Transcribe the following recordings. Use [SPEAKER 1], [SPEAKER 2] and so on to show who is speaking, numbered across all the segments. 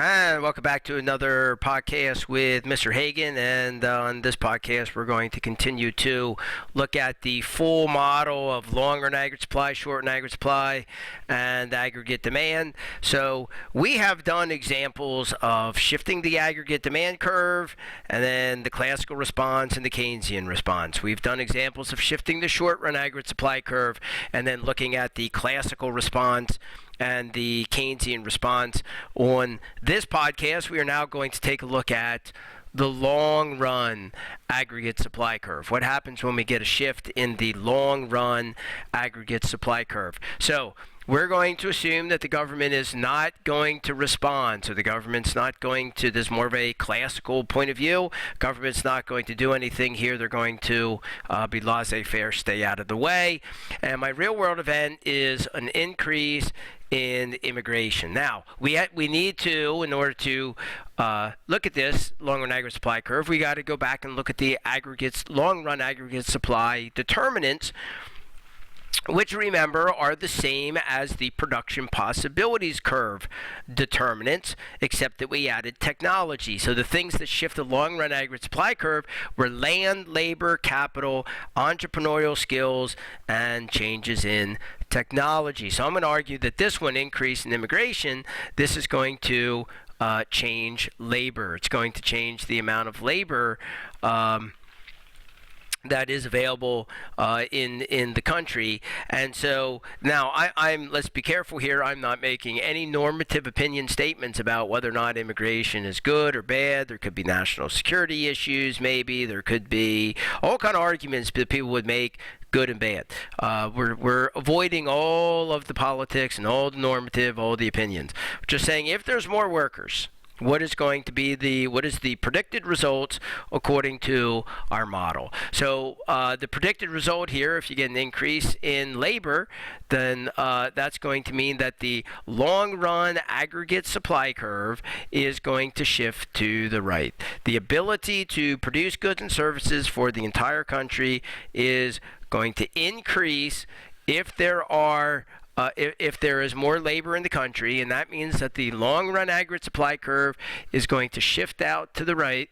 [SPEAKER 1] And welcome back to another podcast with Mr. Hagan. And on this podcast, we're going to continue to look at the full model of long-run aggregate supply, short-run aggregate supply, and aggregate demand. So we have done examples of shifting the aggregate demand curve, and then the classical response and the Keynesian response. We've done examples of shifting the short-run aggregate supply curve, and then looking at the classical response and the Keynesian response. On this podcast, we are now going to take a look at the long-run aggregate supply curve. What happens when we get a shift in the long-run aggregate supply curve? So we're going to assume that the government is not going to respond. So the government's not going to, there's more of a classical point of view. Government's not going to do anything here. They're going to be laissez-faire, stay out of the way. And my real-world event is an increase in immigration. Now, we need to, in order to look at this long-run aggregate supply curve, we got to go back and look at the long-run aggregate supply determinants, which, remember, are the same as the production possibilities curve determinants, except that we added technology. So the things that shift the long-run aggregate supply curve were land, labor, capital, entrepreneurial skills, and changes in technology. So I'm going to argue that this one, increase in immigration, this is going to change labor. It's going to change the amount of labor that is available in the country. And so now I'm let's be careful here. I'm not making any normative opinion statements about whether or not immigration is good or bad. There could be national security issues, maybe. There could be all kind of arguments that people would make, good and bad. We're avoiding all of the politics and all the normative, all the opinions. Just saying, if there's more workers, what is the predicted results according to our model? So the predicted result here, if you get an increase in labor, then that's going to mean that the long-run aggregate supply curve is going to shift to the right. The ability to produce goods and services for the entire country is going to increase if there is more labor in the country, and that means that the long-run aggregate supply curve is going to shift out to the right.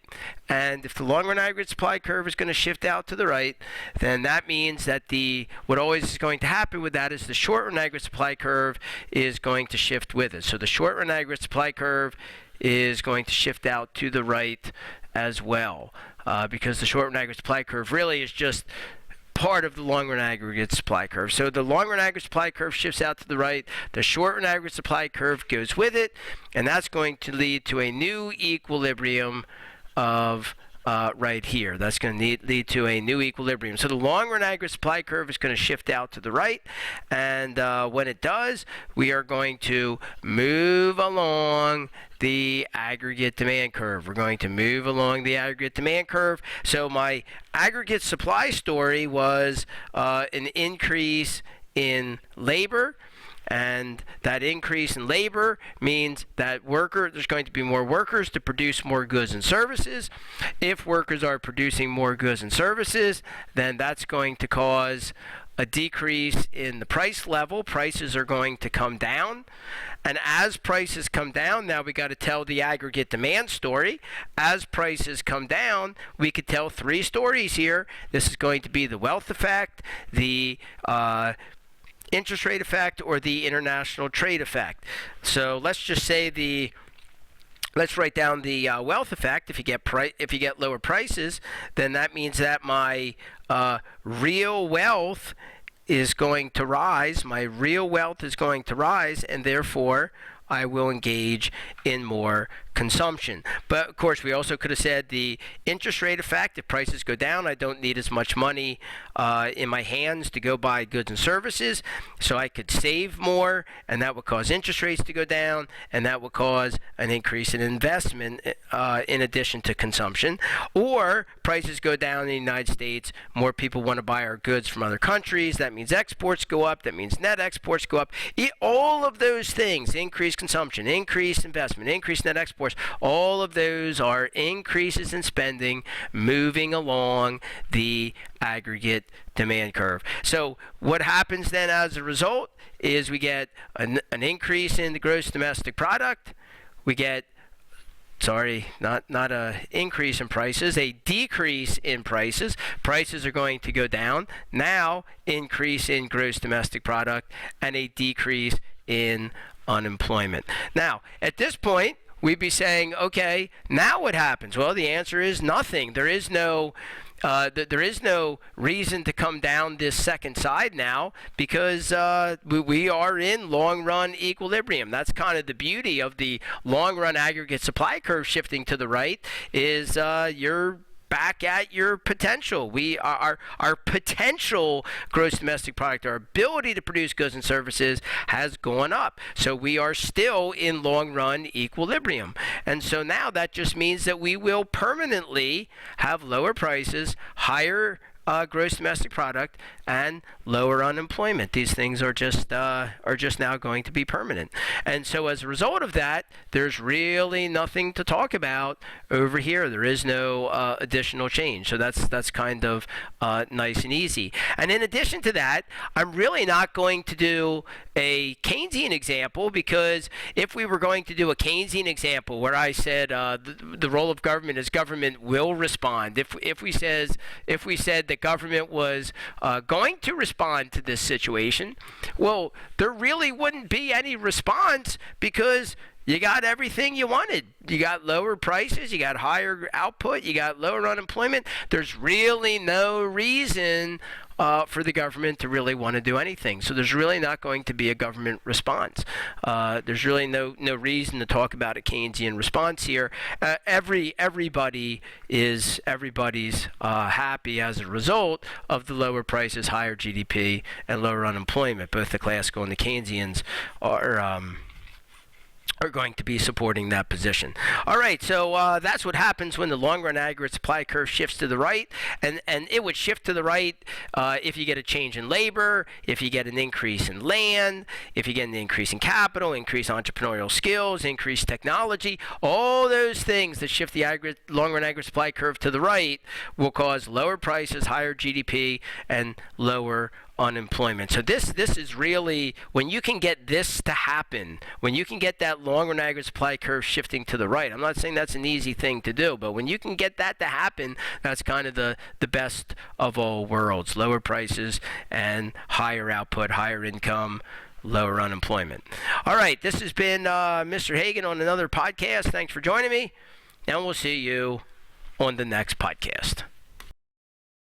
[SPEAKER 1] And if the long-run aggregate supply curve is going to shift out to the right, then that means that what always is going to happen with that is the short-run aggregate supply curve is going to shift with it. So the short-run aggregate supply curve is going to shift out to the right as well, because the short-run aggregate supply curve really is just part of the long-run aggregate supply curve. So the long-run aggregate supply curve shifts out to the right, the short-run aggregate supply curve goes with it, and that's going to lead to a new equilibrium of right here. That's going to lead to a new equilibrium. So the long-run aggregate supply curve is going to shift out to the right, and when it does, we are going to move along the aggregate demand curve. We're going to move along the aggregate demand curve. So my aggregate supply story was an increase in labor. And that increase in labor means that there's going to be more workers to produce more goods and services. If workers are producing more goods and services, then that's going to cause a decrease in the price level. Prices are going to come down. And as prices come down, now we got to tell the aggregate demand story. As prices come down, we could tell three stories here. This is going to be the wealth effect, the interest rate effect, or the international trade effect. So let's just say let's write down the wealth effect. If you get lower prices, then that means that my real wealth is going to rise. My real wealth is going to rise, and therefore I will engage in more consumption. But of course, we also could have said the interest rate effect. If prices go down, I don't need as much money in my hands to go buy goods and services, so I could save more, and that would cause interest rates to go down, and that would cause an increase in investment in addition to consumption. Or prices go down in the United States, more people want to buy our goods from other countries. That means exports go up. That means net exports go up. All of those things, increased consumption, increased investment, increased net exports, all of those are increases in spending moving along the aggregate demand curve. So what happens then as a result is we get an increase in the gross domestic product, we get not a increase in prices, a decrease in prices. Prices are going to go down. Now, increase in gross domestic product and a decrease in unemployment. Now, at this point, we'd be saying, okay, now what happens? Well, the answer is nothing. There is no reason to come down this second side now, because we are in long-run equilibrium. That's kind of the beauty of the long-run aggregate supply curve shifting to the right, is you're back at your potential. Our potential gross domestic product, our ability to produce goods and services, has gone up. So we are still in long-run equilibrium. And so now that just means that we will permanently have lower prices, higher gross domestic product, and lower unemployment. These things are just now going to be permanent. And so as a result of that, there's really nothing to talk about over here. There is no additional change. So that's kind of nice and easy. And in addition to that, I'm really not going to do a Keynesian example, because if we were going to do a Keynesian example where I said the role of government is government will respond, if we said that government was going to respond to this situation, well, there really wouldn't be any response, because you got everything you wanted. You got lower prices, you got higher output, you got lower unemployment. There's really no reason for the government to really want to do anything. So there's really not going to be a government response. There's really no reason to talk about a Keynesian response here. Everybody's happy as a result of the lower prices, higher GDP, and lower unemployment. Both the classical and the Keynesians are going to be supporting that position. All right, so that's what happens when the long-run aggregate supply curve shifts to the right, and it would shift to the right if you get a change in labor, if you get an increase in land, if you get an increase in capital, increased entrepreneurial skills, increased technology. All those things that shift the long-run aggregate supply curve to the right will cause lower prices, higher GDP, and lower unemployment. So this is really, when you can get this to happen, when you can get that long-run aggregate supply curve shifting to the right, I'm not saying that's an easy thing to do, but when you can get that to happen, that's kind of the best of all worlds. Lower prices and higher output, higher income, lower unemployment. All right, this has been Mr. Hagan on another podcast. Thanks for joining me, and we'll see you on the next podcast.